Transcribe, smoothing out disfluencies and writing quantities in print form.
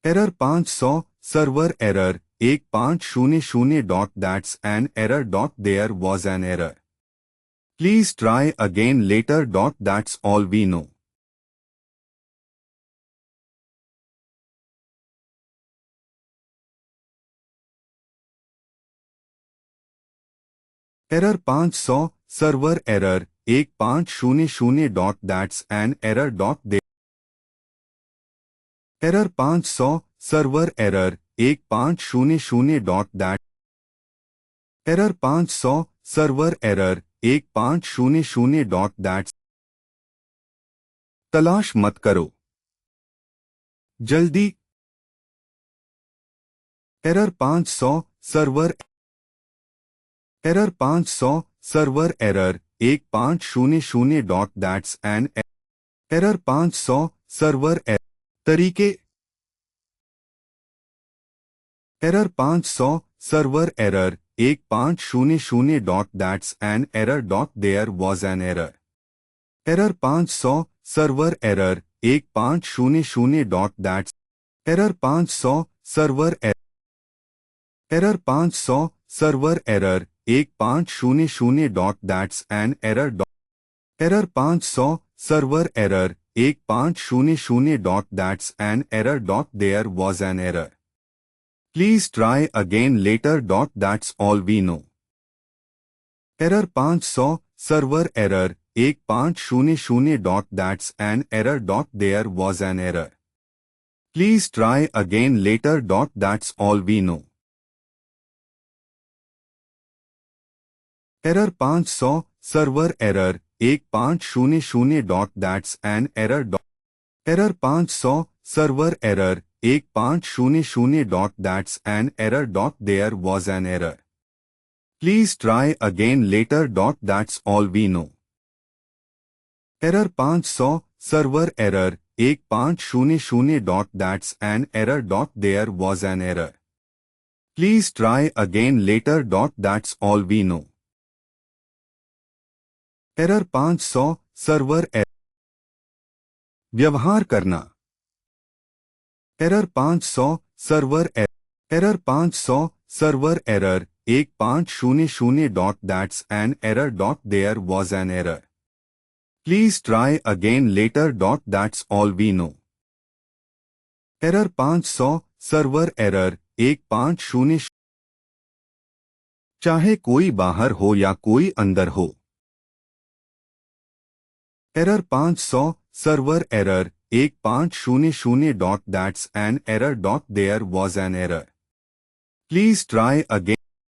error 500 server error 1500 dot that's an error dot there was an error please try again later dot that's all we know error 500 server error 1500 dot that's an error dot the error 500 server error 1500 dot that error 500 server error 1500 dot that's तलाश मत करो जल्दी error 500 server error 500 server error 1500 dot that's an error 500 server error तरीके error 500 server error 1500 dot that's an error dot there was an error error 500 server error 1500 dot that's error 500 server error 500 server error 1500 dot that's an error dot error 500 server error 1500 dot that's an error dot there was an error please try again later dot that's all we know error 500 server error 1500 dot that's an error dot there was an error please try again later dot that's all we know error 500 server error 1500 dot that's an error dot error 500 server error 1500 dot that's an error dot there was an error please try again later dot that's all we know error 500 server error 1500 dot that's an error dot there was an error please try again later dot that's all we know error 500 server error व्यवहार करना error 500 server error 500 server error 1500 dot that's an error dot there was an error please try again later dot that's all we know error 500 server error 1500 चाहे कोई बाहर हो या कोई अंदर हो error 500 server error 1500 dot that's an error dot there was an error please try again